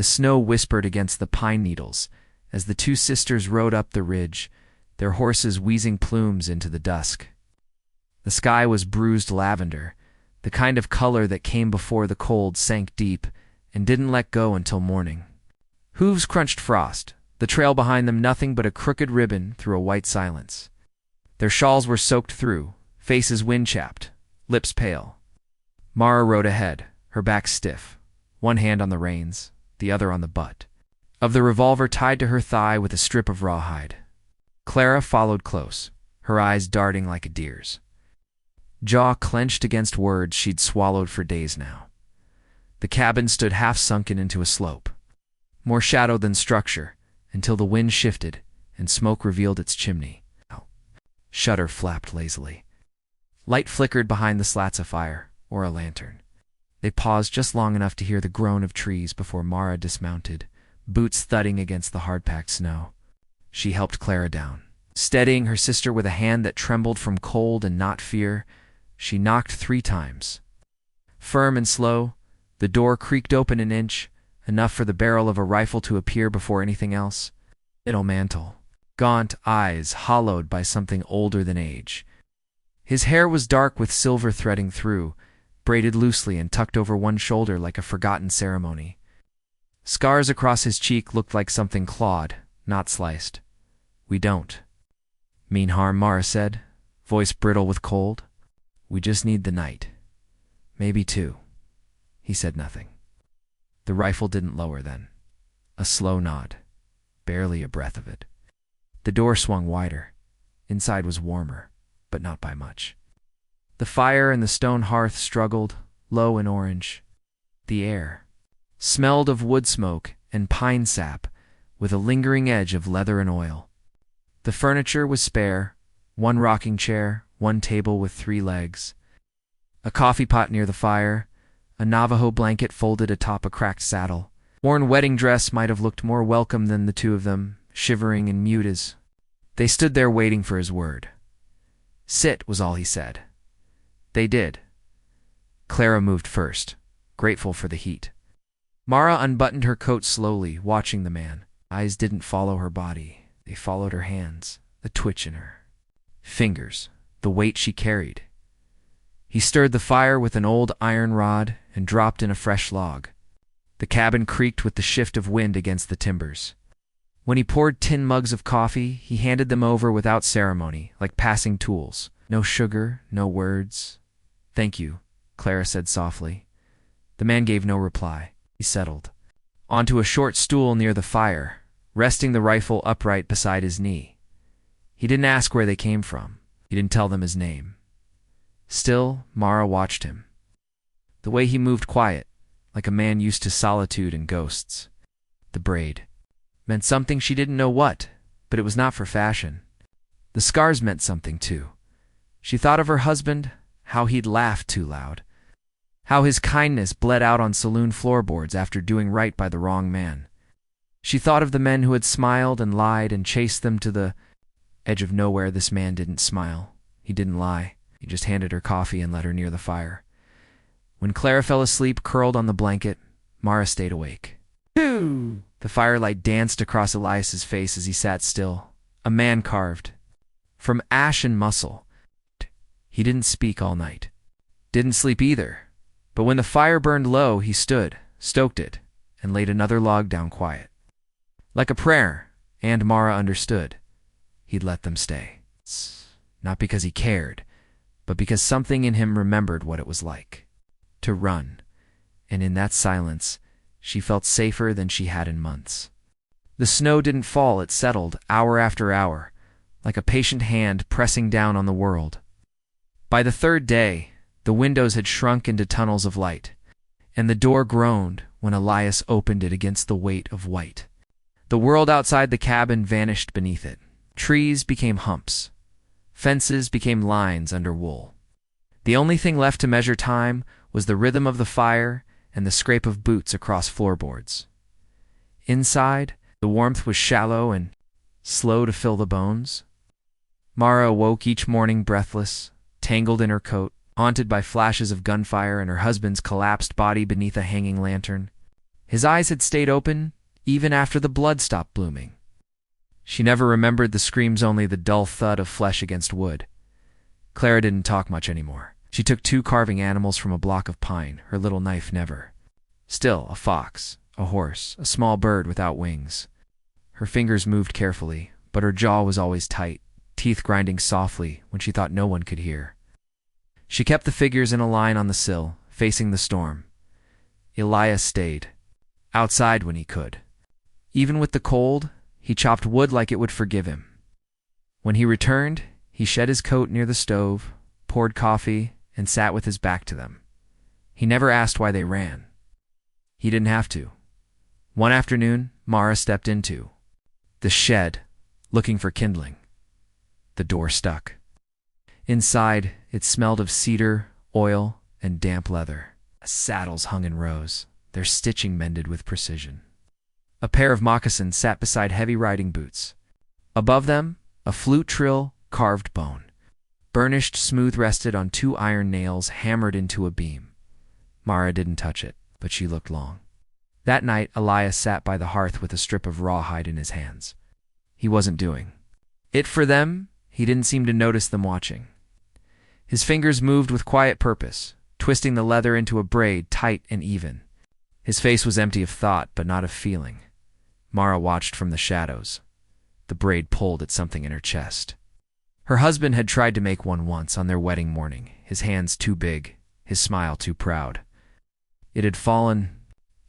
The snow whispered against the pine needles as the two sisters rode up the ridge, their horses wheezing plumes into the dusk. The sky was bruised lavender, the kind of color that came before the cold sank deep and didn't let go until morning. Hooves crunched frost, the trail behind them nothing but a crooked ribbon through a white silence. Their shawls were soaked through, faces wind-chapped, lips pale. Mara rode ahead, her back stiff, one hand on the reins, the other on the butt of the revolver tied to her thigh with a strip of rawhide. Clara followed close, her eyes darting like a deer's. Jaw clenched against words she'd swallowed for days now. The cabin stood half-sunken into a slope, more shadow than structure, until the wind shifted and smoke revealed its chimney. Shutter flapped lazily. Light flickered behind the slats of fire, or a lantern. They paused just long enough to hear the groan of trees before Mara dismounted, boots thudding against the hard-packed snow. She helped Clara down. Steadying her sister with a hand that trembled from cold and not fear, she knocked 3 times. Firm and slow, the door creaked open an inch, enough for the barrel of a rifle to appear before anything else. It'll mantle, gaunt eyes hollowed by something older than age. His hair was dark with silver threading through, braided loosely and tucked over one shoulder like a forgotten ceremony. Scars across his cheek looked like something clawed, not sliced. "We don't mean harm," Mara said, voice brittle with cold. "We just need the night. Maybe 2. He said nothing. The rifle didn't lower then. A slow nod, barely a breath of it. The door swung wider. Inside was warmer, but not by much. The fire and the stone hearth struggled, low and orange. The air smelled of wood smoke and pine sap, with a lingering edge of leather and oil. The furniture was spare, 1 rocking chair, 1 table with 3 legs. A coffee pot near the fire, a Navajo blanket folded atop a cracked saddle. Worn wedding dress might have looked more welcome than the two of them, shivering and mute as they stood there waiting for his word. "Sit," was all he said. They did. Clara moved first, grateful for the heat. Mara unbuttoned her coat slowly, watching the man. Eyes didn't follow her body. They followed her hands, the twitch in her fingers, the weight she carried. He stirred the fire with an old iron rod and dropped in a fresh log. The cabin creaked with the shift of wind against the timbers. When he poured tin mugs of coffee, he handed them over without ceremony, like passing tools. No sugar, no words. "Thank you," Clara said softly. The man gave no reply. He settled onto a short stool near the fire, resting the rifle upright beside his knee. He didn't ask where they came from. He didn't tell them his name. Still, Mara watched him. The way he moved quiet, like a man used to solitude and ghosts. The braid meant something she didn't know what, but it was not for fashion. The scars meant something too. She thought of her husband, how he'd laughed too loud, how his kindness bled out on saloon floorboards after doing right by the wrong man. She thought of the men who had smiled and lied and chased them to the edge of nowhere. This man didn't smile. He didn't lie. He just handed her coffee and led her near the fire. When Clara fell asleep, curled on the blanket, Mara stayed awake. "Hoo!" The firelight danced across Elias's face as he sat still. A man carved from ash and muscle. He didn't speak all night. Didn't sleep either. But when the fire burned low, he stood, stoked it, and laid another log down quiet. Like a prayer, and Mara understood. He'd let them stay. Not because he cared, but because something in him remembered what it was like to run, and in that silence, she felt safer than she had in months. The snow didn't fall, it settled, hour after hour, like a patient hand pressing down on the world. By the 3rd day, the windows had shrunk into tunnels of light, and the door groaned when Elias opened it against the weight of white. The world outside the cabin vanished beneath it. Trees became humps. Fences became lines under wool. The only thing left to measure time was the rhythm of the fire and the scrape of boots across floorboards. Inside, the warmth was shallow and slow to fill the bones. Mara awoke each morning breathless, tangled in her coat, haunted by flashes of gunfire and her husband's collapsed body beneath a hanging lantern. His eyes had stayed open even after the blood stopped blooming. She never remembered the screams, only the dull thud of flesh against wood. Clara didn't talk much anymore. She took 2 carving animals from a block of pine, her little knife never. Still, a fox, a horse, a small bird without wings. Her fingers moved carefully, but her jaw was always tight, teeth grinding softly when she thought no one could hear. She kept the figures in a line on the sill, facing the storm. Elias stayed outside when he could. Even with the cold, he chopped wood like it would forgive him. When he returned, he shed his coat near the stove, poured coffee, and sat with his back to them. He never asked why they ran. He didn't have to. One afternoon, Mara stepped into the shed, looking for kindling. The door stuck. Inside, it smelled of cedar, oil, and damp leather. Saddles hung in rows, their stitching mended with precision. A pair of moccasins sat beside heavy riding boots. Above them, a flute trill, carved bone. Burnished smooth rested on 2 iron nails hammered into a beam. Mara didn't touch it, but she looked long. That night, Elias sat by the hearth with a strip of rawhide in his hands. He wasn't doing it for them. He didn't seem to notice them watching. His fingers moved with quiet purpose, twisting the leather into a braid tight and even. His face was empty of thought, but not of feeling. Mara watched from the shadows. The braid pulled at something in her chest. Her husband had tried to make one once on their wedding morning, his hands too big, his smile too proud. It had fallen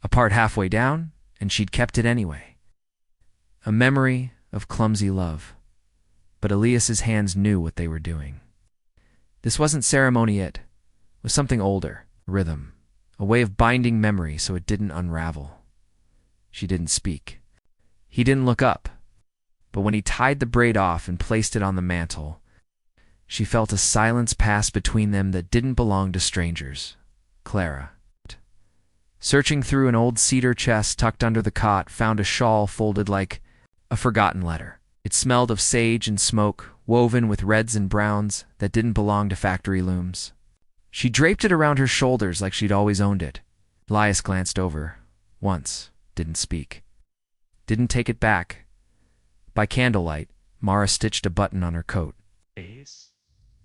apart halfway down, and she'd kept it anyway. A memory of clumsy love. But Elias's hands knew what they were doing. This wasn't ceremony, it was something older, rhythm, a way of binding memory so it didn't unravel. She didn't speak. He didn't look up. But when he tied the braid off and placed it on the mantel, she felt a silence pass between them that didn't belong to strangers. Clara, searching through an old cedar chest tucked under the cot, found a shawl folded like a forgotten letter. It smelled of sage and smoke, woven with reds and browns that didn't belong to factory looms. She draped it around her shoulders like she'd always owned it. Elias glanced over, once, didn't speak. Didn't take it back. By candlelight, Mara stitched a button on her coat.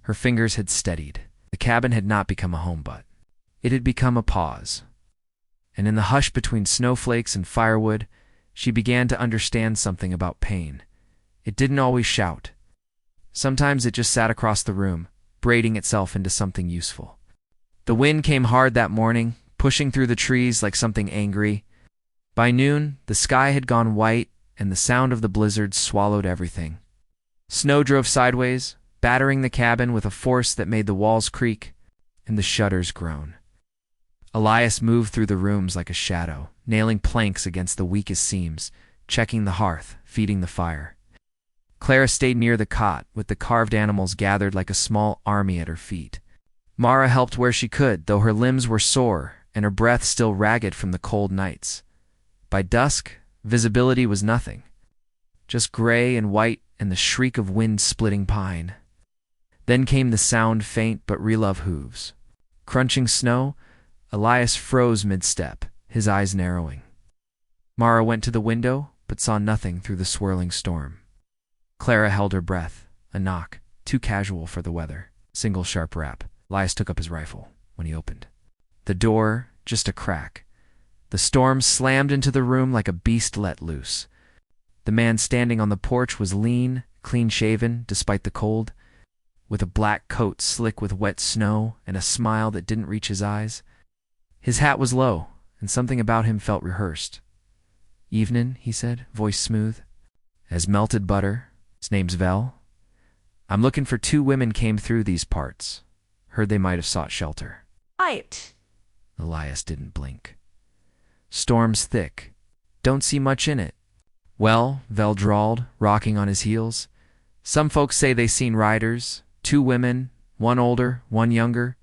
Her fingers had steadied. The cabin had not become a home, but it had become a pause. And in the hush between snowflakes and firewood, she began to understand something about pain. It didn't always shout. Sometimes it just sat across the room, braiding itself into something useful. The wind came hard that morning, pushing through the trees like something angry. By noon, the sky had gone white, and the sound of the blizzard swallowed everything. Snow drove sideways, battering the cabin with a force that made the walls creak and the shutters groan. Elias moved through the rooms like a shadow, nailing planks against the weakest seams, checking the hearth, feeding the fire. Clara stayed near the cot, with the carved animals gathered like a small army at her feet. Mara helped where she could, though her limbs were sore and her breath still ragged from the cold nights. By dusk, visibility was nothing. Just gray and white and the shriek of wind-splitting pine. Then came the sound, faint but real, of hooves. Crunching snow, Elias froze mid-step, his eyes narrowing. Mara went to the window, but saw nothing through the swirling storm. Clara held her breath. A knock, too casual for the weather. Single sharp rap. Elias took up his rifle when he opened. The door, just a crack. The storm slammed into the room like a beast let loose. The man standing on the porch was lean, clean-shaven, despite the cold, with a black coat slick with wet snow and a smile that didn't reach his eyes. His hat was low, and something about him felt rehearsed. "Evenin'," he said, voice smooth as melted butter. "His name's Vel. I'm looking for 2 women came through these parts. Heard they might have sought shelter." Right. Elias didn't blink. "Storm's thick. Don't see much in it." "Well," Vel drawled, rocking on his heels, "some folks say they seen riders, 2 women, one older, one younger.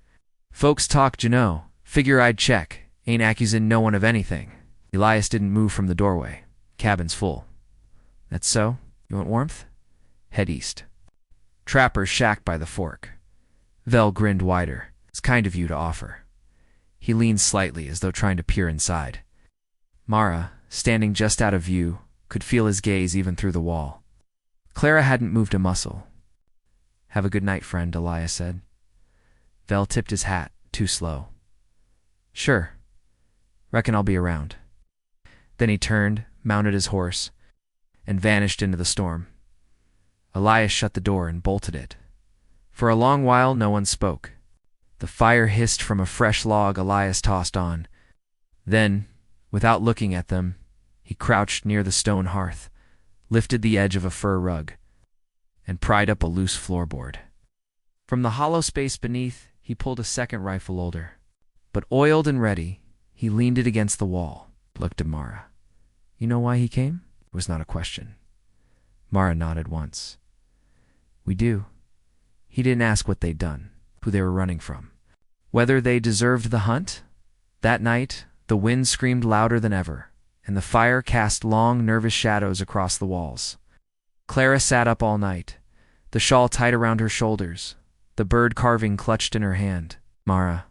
Folks talk, you know. Figure I'd check. Ain't accusing no one of anything." Elias didn't move from the doorway. "Cabin's full." "That's so? You want warmth? Head east. Trapper's shack by the fork." Vel grinned wider. "It's kind of you to offer." He leaned slightly as though trying to peer inside. Mara, standing just out of view, could feel his gaze even through the wall. Clara hadn't moved a muscle. "Have a good night, friend," Elias said. Vel tipped his hat, too slow. "Sure. Reckon I'll be around." Then he turned, mounted his horse, and vanished into the storm. Elias shut the door and bolted it. For a long while no one spoke. The fire hissed from a fresh log Elias tossed on. Then, without looking at them, he crouched near the stone hearth, lifted the edge of a fur rug, and pried up a loose floorboard. From the hollow space beneath, he pulled a second rifle older. But oiled and ready, he leaned it against the wall, looked at Mara. "You know why he came?" It was not a question. Mara nodded once. "We do." He didn't ask what they'd done, who they were running from, whether they deserved the hunt. That night, the wind screamed louder than ever, and the fire cast long, nervous shadows across the walls. Clara sat up all night, the shawl tight around her shoulders, the bird carving clutched in her hand. Mara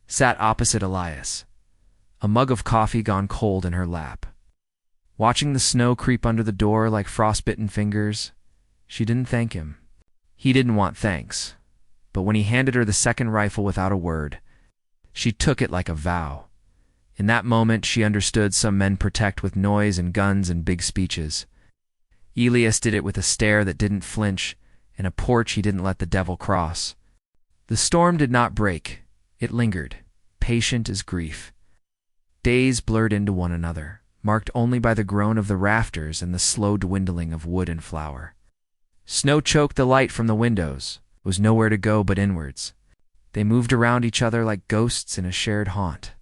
sat opposite Elias, a mug of coffee gone cold in her lap. Watching the snow creep under the door like frostbitten fingers, she didn't thank him. He didn't want thanks, but when he handed her the second rifle without a word, she took it like a vow. In that moment, she understood some men protect with noise and guns and big speeches. Elias did it with a stare that didn't flinch and a porch he didn't let the devil cross. The storm did not break. It lingered, patient as grief. Days blurred into one another, marked only by the groan of the rafters and the slow dwindling of wood and flour. Snow choked the light from the windows. It was nowhere to go but inwards. They moved around each other like ghosts in a shared haunt.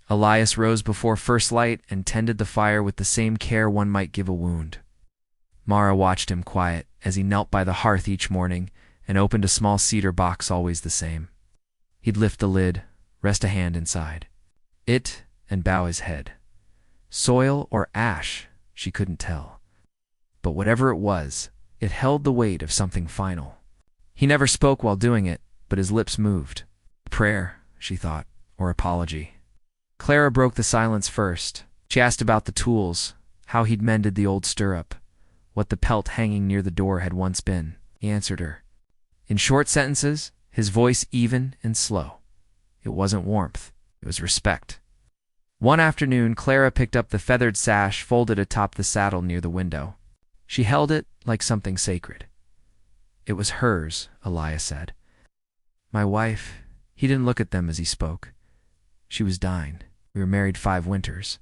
Elias rose before first light and tended the fire with the same care one might give a wound. Mara watched him quiet as he knelt by the hearth each morning and opened a small cedar box always the same. He'd lift the lid, rest a hand inside it, and bow his head. Soil or ash, she couldn't tell. But whatever it was, it held the weight of something final. He never spoke while doing it, but his lips moved. Prayer, she thought, or apology. Clara broke the silence first. She asked about the tools, how he'd mended the old stirrup, what the pelt hanging near the door had once been. He answered her. In short sentences, his voice even and slow. It wasn't warmth, it was respect. One afternoon, Clara picked up the feathered sash folded atop the saddle near the window. She held it like something sacred. It was hers, Elias said. My wife, he didn't look at them as he spoke. She was dying. We were married 5 winters.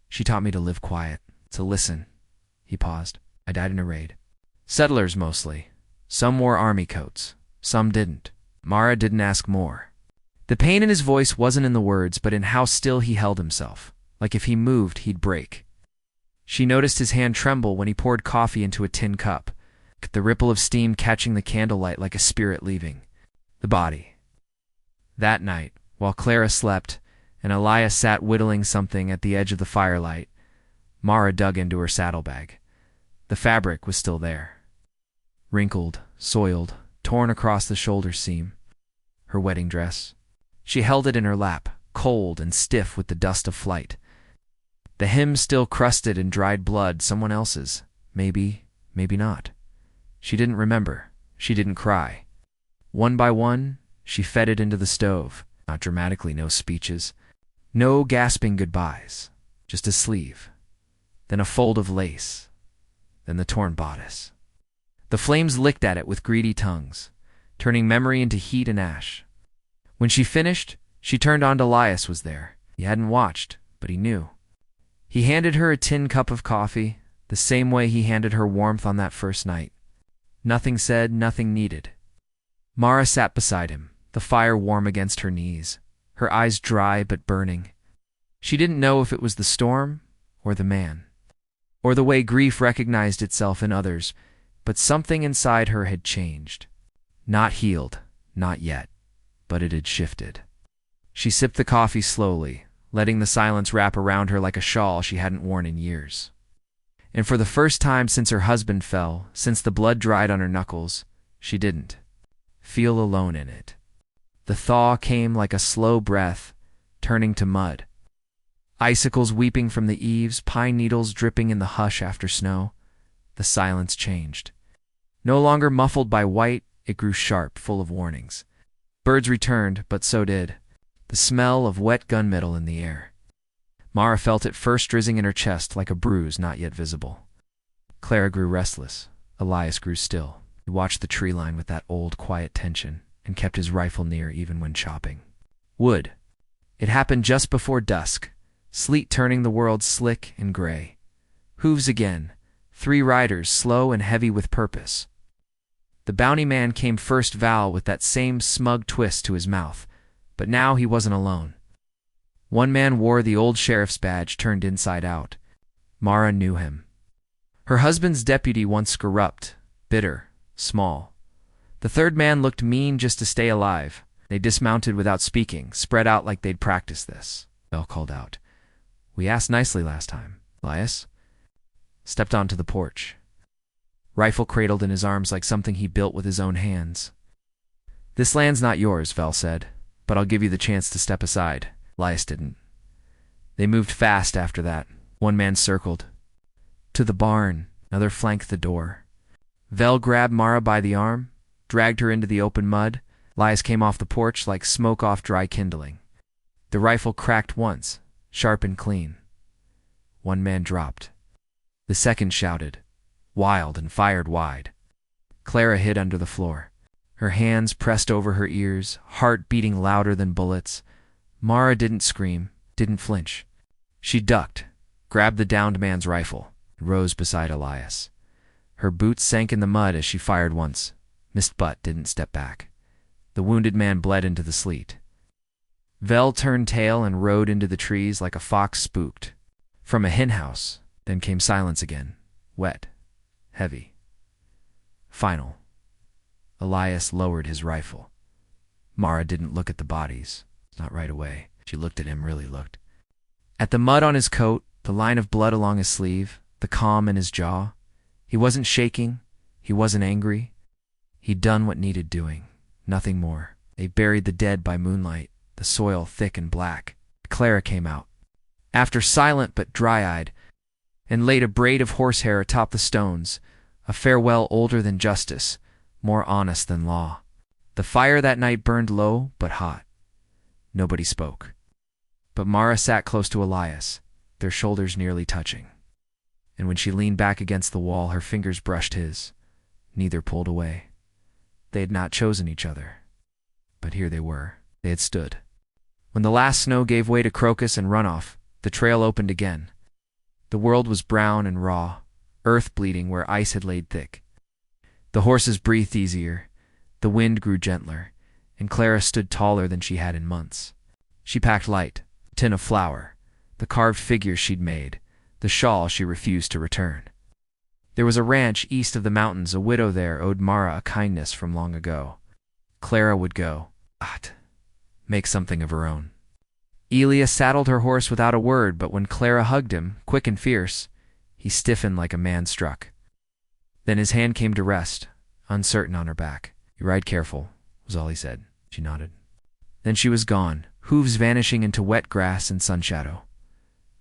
She taught me to live quiet, to listen. He paused. I died in a raid. Settlers mostly. Some wore army coats. Some didn't. Mara didn't ask more. The pain in his voice wasn't in the words, but in how still he held himself, like if he moved, he'd break. She noticed his hand tremble when he poured coffee into a tin cup, the ripple of steam catching the candlelight like a spirit leaving the body. That night, while Clara slept and Elias sat whittling something at the edge of the firelight, Mara dug into her saddlebag. The fabric was still there. Wrinkled, soiled, torn across the shoulder seam. Her wedding dress. She held it in her lap, cold and stiff with the dust of flight. The hem still crusted in dried blood, someone else's. Maybe, maybe not. She didn't remember. She didn't cry. One by one, she fed it into the stove. Not dramatically, no speeches. No gasping goodbyes. Just a sleeve. Then a fold of lace. Then the torn bodice. The flames licked at it with greedy tongues, turning memory into heat and ash. When she finished, she turned on to Elias was there. He hadn't watched, but he knew. He handed her a tin cup of coffee, the same way he handed her warmth on that first night. Nothing said, nothing needed. Mara sat beside him, the fire warm against her knees, her eyes dry but burning. She didn't know if it was the storm or the man, or the way grief recognized itself in others, but something inside her had changed. Not healed, not yet, but it had shifted. She sipped the coffee slowly, letting the silence wrap around her like a shawl she hadn't worn in years. And for the first time since her husband fell, since the blood dried on her knuckles, she didn't feel alone in it. The thaw came like a slow breath, turning to mud. Icicles weeping from the eaves, pine needles dripping in the hush after snow. The silence changed. No longer muffled by white, it grew sharp, full of warnings. Birds returned, but so did the smell of wet gunmetal in the air. Mara felt it first drizzing in her chest like a bruise not yet visible. Clara grew restless. Elias grew still. He watched the tree line with that old, quiet tension and kept his rifle near even when chopping wood. It happened just before dusk, sleet turning the world slick and gray. Hooves again, 3 riders, slow and heavy with purpose. The bounty man came first, Val, with that same smug twist to his mouth, but now he wasn't alone. One man wore the old sheriff's badge turned inside out. Mara knew him. Her husband's deputy, once corrupt, bitter, small. The third man looked mean just to stay alive. They dismounted without speaking, spread out like they'd practiced this. Val called out, "We asked nicely last time." Elias stepped onto the porch, rifle cradled in his arms like something he built with his own hands. "This land's not yours," Val said, "but I'll give you the chance to step aside." Elias didn't. They moved fast after that. One man circled to the barn, another flanked the door. Val grabbed Mara by the arm, dragged her into the open mud. Elias came off the porch like smoke off dry kindling. The rifle cracked once, sharp and clean. One man dropped. The second shouted, wild, and fired wide. Clara hid under the floor, her hands pressed over her ears, heart beating louder than bullets. Mara didn't scream, didn't flinch. She ducked, grabbed the downed man's rifle, and rose beside Elias. Her boots sank in the mud as she fired once, missed but didn't step back. The wounded man bled into the sleet. Vel turned tail and rode into the trees like a fox spooked. From a hen house, then came silence again, wet, heavy, final. Elias lowered his rifle. Mara didn't look at the bodies, not right away. She looked at him, really looked. At the mud on his coat, the line of blood along his sleeve, the calm in his jaw. He wasn't shaking, he wasn't angry. He'd done what needed doing, nothing more. They buried the dead by moonlight, the soil thick and black. Clara came out, after silent but dry-eyed, and laid a braid of horsehair atop the stones, a farewell older than justice, more honest than law. The fire that night burned low but hot. Nobody spoke. But Mara sat close to Elias, their shoulders nearly touching. And when she leaned back against the wall, her fingers brushed his. Neither pulled away. They had not chosen each other. But here they were. They had stood. When the last snow gave way to crocus and runoff, the trail opened again. The world was brown and raw, earth bleeding where ice had laid thick. The horses breathed easier, the wind grew gentler, and Clara stood taller than she had in months. She packed light, a tin of flour, the carved figures she'd made, the shawl she refused to return. There was a ranch east of the mountains. A widow there owed Mara a kindness from long ago. Clara would go, make something of her own. Elia saddled her horse without a word, but when Clara hugged him, quick and fierce, he stiffened like a man struck. Then his hand came to rest, uncertain on her back. "You ride careful," was all he said. She nodded. Then she was gone, hooves vanishing into wet grass and sunshadow.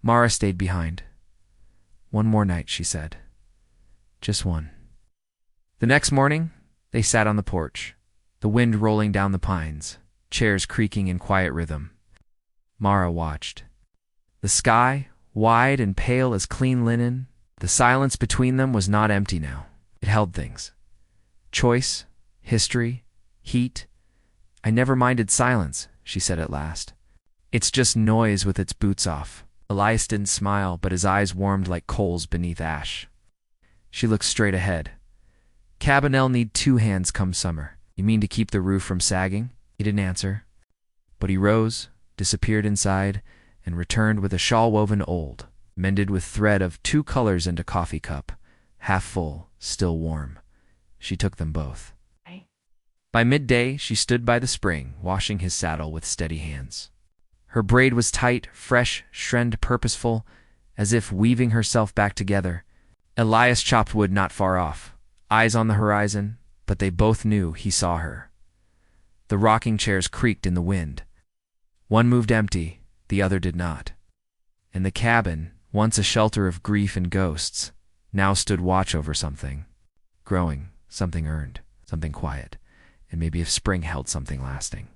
Mara stayed behind. "One more night," she said. "Just one." The next morning, they sat on the porch, the wind rolling down the pines, chairs creaking in quiet rhythm. Mara watched. The sky, wide and pale as clean linen, the silence between them was not empty now. It held things. Choice, history, heat. "I never minded silence," she said at last. "It's just noise with its boots off." Elias didn't smile, but his eyes warmed like coals beneath ash. She looked straight ahead. "Cabin'll need 2 hands come summer." "You mean to keep the roof from sagging?" He didn't answer. But he rose, disappeared inside, and returned with a shawl woven old, mended with thread of 2 colors and a coffee cup, half full, still warm. She took them both. By midday, she stood by the spring, washing his saddle with steady hands. Her braid was tight, fresh, shred purposeful, as if weaving herself back together. Elias chopped wood not far off, eyes on the horizon, but they both knew he saw her. The rocking chairs creaked in the wind. One moved empty, the other did not. And the cabin, once a shelter of grief and ghosts, now stood watch over something growing, something earned, something quiet, and maybe if spring held something lasting.